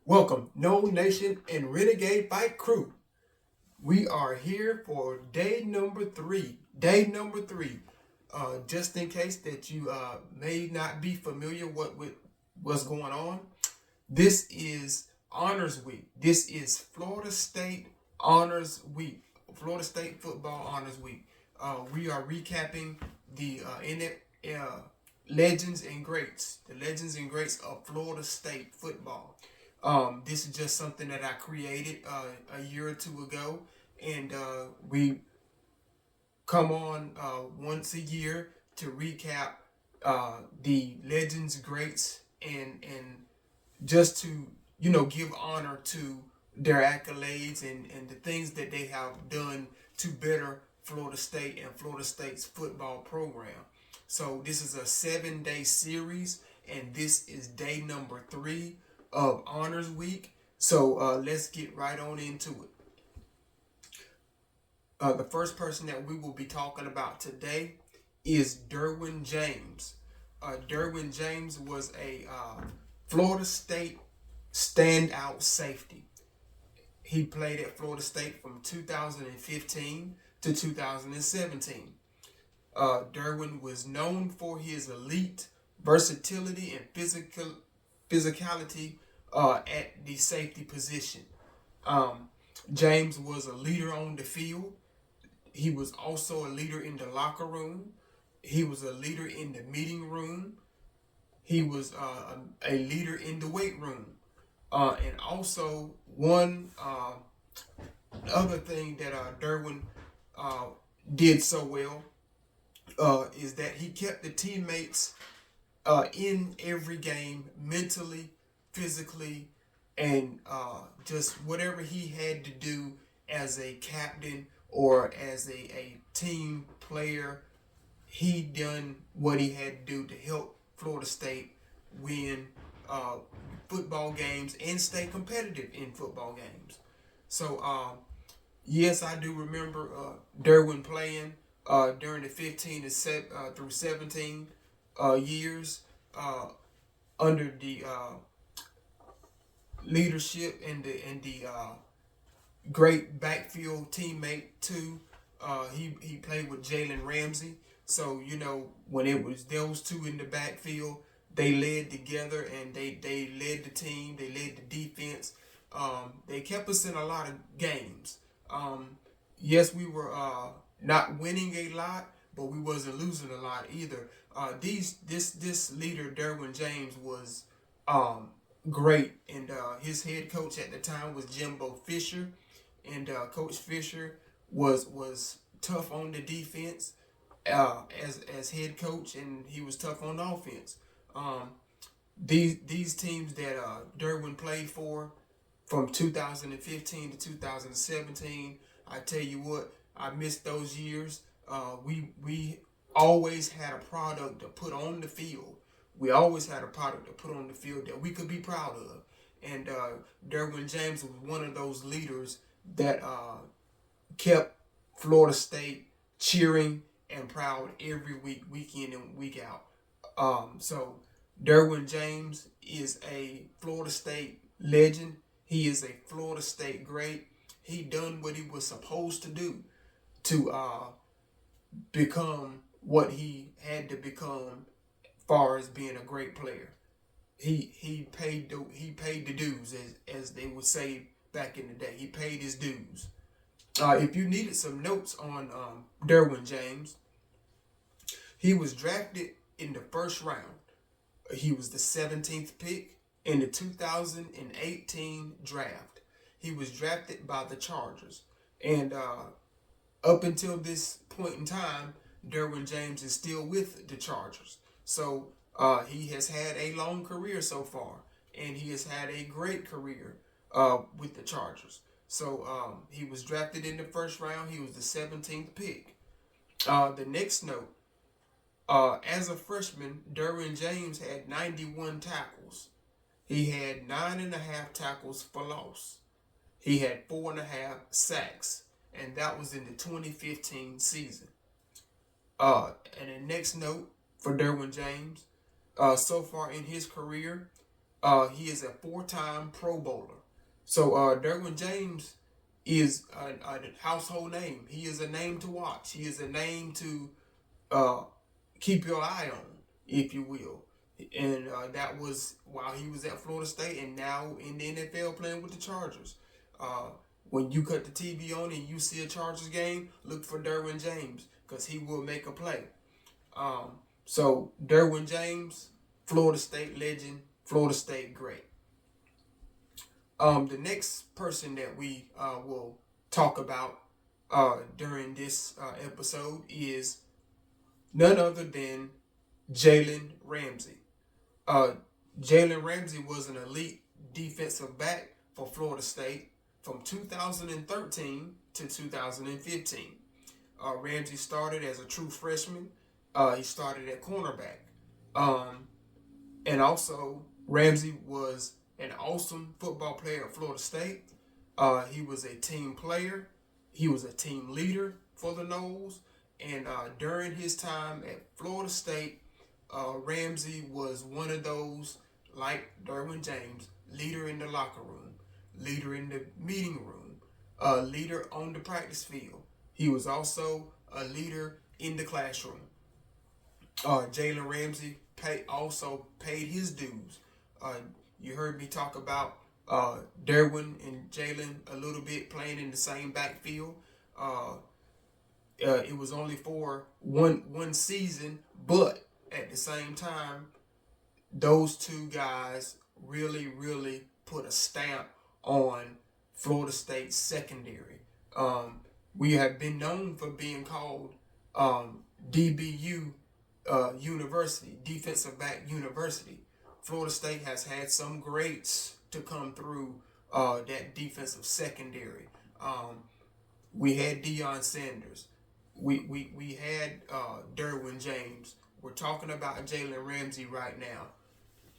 Welcome, Noles Nation and Renegade Fight Crew. We are here for day number three. Just in case that you may not be familiar with what's going on, this is Honors Week. This is Florida State Honors Week. Florida State Football Honors Week. We are recapping the legends and greats. The legends and greats of Florida State football. This is just something that I created a year or two ago, and we come on once a year to recap the legends, greats, and just to give honor to their accolades and the things that they have done to better Florida State and Florida State's football program. So this is a 7-day series, and this is day number 3 of Honors Week. So let's get right on into it. The first person that we will be talking about today is Derwin James. Derwin James was a Florida State standout safety. He played at Florida State from 2015 to 2017. Derwin was known for his elite versatility and physicality at the safety position. James was a leader on the field. He was also a leader in the locker room. He was a leader in the meeting room. He was a leader in the weight room. And also one other thing that Derwin did so well is that he kept the teammates in every game mentally, physically, and just whatever he had to do as a captain or as a team player, he done what he had to do to help Florida State win football games and stay competitive in football games. So yes, I do remember Derwin playing during the 15 through 17 years under the leadership and the great backfield teammate too. He played with Jalen Ramsey. So when it was those two in the backfield, they led together and they led the team. They led the defense. They kept us in a lot of games. Yes, we were not winning a lot, but we wasn't losing a lot either. This leader Derwin James was great, and his head coach at the time was Jimbo Fisher, and Coach Fisher was tough on the defense as head coach, and he was tough on offense. These teams that Derwin played for from 2015 to 2017, I tell you what, I missed those years. We always had a product to put on the field. We always had a product to put on the field that we could be proud of. And Derwin James was one of those leaders that kept Florida State cheering and proud every week, week in and week out. So Derwin James is a Florida State legend. He is a Florida State great. He done what he was supposed to do to become what he had to become far as being a great player. He paid the dues, as they would say back in the day. He paid his dues. If you needed some notes on Derwin James, he was drafted in the first round. He was the 17th pick in the 2018 draft. He was drafted by the Chargers. And up until this point in time, Derwin James is still with the Chargers. So he has had a long career so far, and he has had a great career with the Chargers. So he was drafted in the first round. He was the 17th pick. The next note, as a freshman, Derwin James had 91 tackles. He had 9.5 tackles for loss. He had 4.5 sacks, and that was in the 2015 season. And the next note for Derwin James, so far in his career, He is a 4-time Pro Bowler. So Derwin James is a household name. He is a name to watch. He is a name to uh, keep your eye on, if you will. And that was while he was at Florida State, and now in the NFL playing with the Chargers. Uh, when you cut the TV on and you see a Chargers game, look for Derwin James because he will make a play. So Derwin James, Florida State legend, Florida State great. The next person that we will talk about during this episode is none other than Jalen Ramsey. Jalen Ramsey was an elite defensive back for Florida State from 2013 to 2015. Ramsey started as a true freshman. He started at cornerback. And also, Ramsey was an awesome football player at Florida State. He was a team player. He was a team leader for the Noles. And during his time at Florida State, Ramsey was one of those, like Derwin James, leader in the locker room, leader in the meeting room, leader on the practice field. He was also a leader in the classroom. Jalen Ramsey also paid his dues. You heard me talk about Derwin and Jalen a little bit playing in the same backfield. It was only for one season, but at the same time, those two guys really put a stamp on Florida State secondary. We have been known for being called DBU University, Defensive Back University. Florida State has had some greats to come through that defensive secondary. We had Deion Sanders. We had Derwin James. We're talking about Jalen Ramsey right now.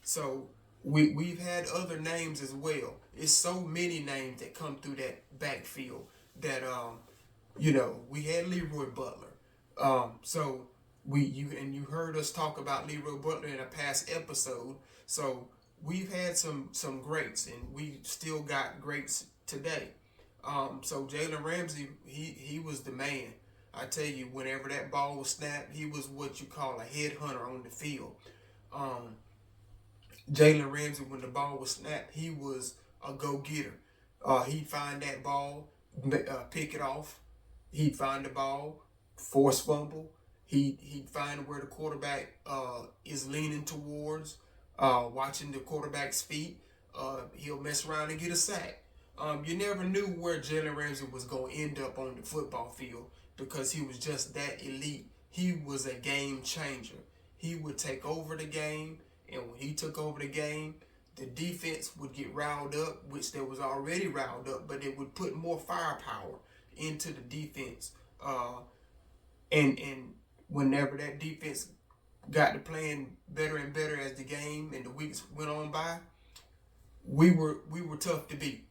So we've had other names as well. It's so many names that come through that backfield that we had Leroy Butler. So you heard us talk about Leroy Butler in a past episode. So we've had some greats, and we still got greats today. So Jalen Ramsey, he was the man. I tell you, whenever that ball was snapped, he was what you call a headhunter on the field. Jalen Ramsey, when the ball was snapped, he was a go-getter. He'd find that ball, pick it off. He'd find the ball, force fumble. He'd find where the quarterback is leaning towards, watching the quarterback's feet. He'll mess around and get a sack. You never knew where Jalen Ramsey was going to end up on the football field because he was just that elite. He was a game changer. He would take over the game, and when he took over the game, the defense would get riled up, which they was already riled up, but it would put more firepower into the defense. And whenever that defense got to playing better and better as the game and the weeks went on by, we were tough to beat.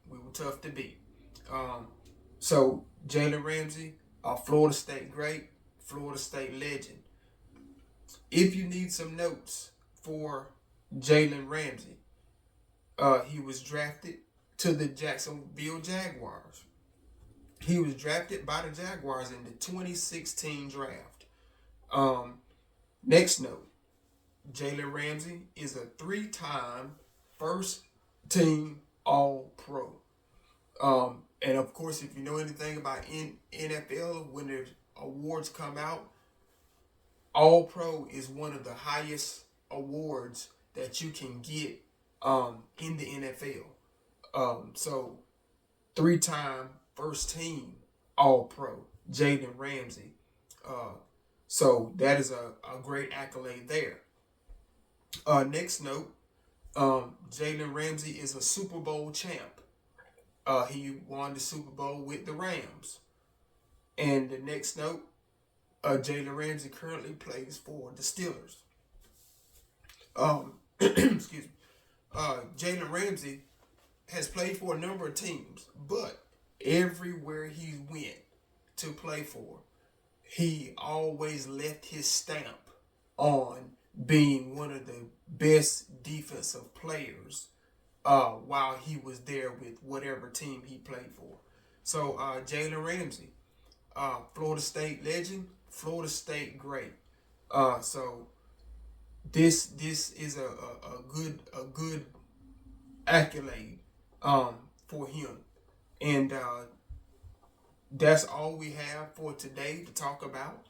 So Jalen Ramsey, a Florida State great, Florida State legend. If you need some notes for Jalen Ramsey, he was drafted to the Jacksonville Jaguars. He was drafted by the Jaguars in the 2016 draft. Next note, Jalen Ramsey is a 3-time first-team All-Pro. And of course, if you know anything about NFL, when the awards come out, All-Pro is one of the highest awards that you can get in the NFL. So 3-time first-team All-Pro, Jalen Ramsey. So that is a great accolade there. Next note, Jalen Ramsey is a Super Bowl champ. He won the Super Bowl with the Rams. And the next note, Jalen Ramsey currently plays for the Steelers. Excuse me. Jalen Ramsey has played for a number of teams, but everywhere he went to play for, he always left his stamp on being one of the best defensive players while he was there with whatever team he played for. So Jalen Ramsey, Florida State legend, Florida State great. So this is a good accolade for him, and that's all we have for today to talk about.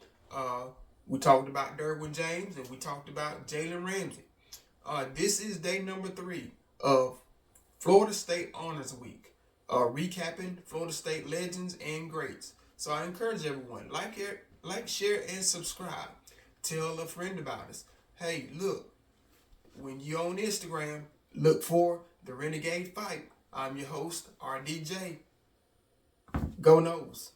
We talked about Derwin James and we talked about Jalen Ramsey. This is day number 3 of Florida State Honors Week, recapping Florida State legends and greats. So I encourage everyone, like, share, and subscribe. Tell a friend about us. Hey, look, when you're on Instagram, look for the Renegade Fight. I'm your host, RDJ. Go Noles.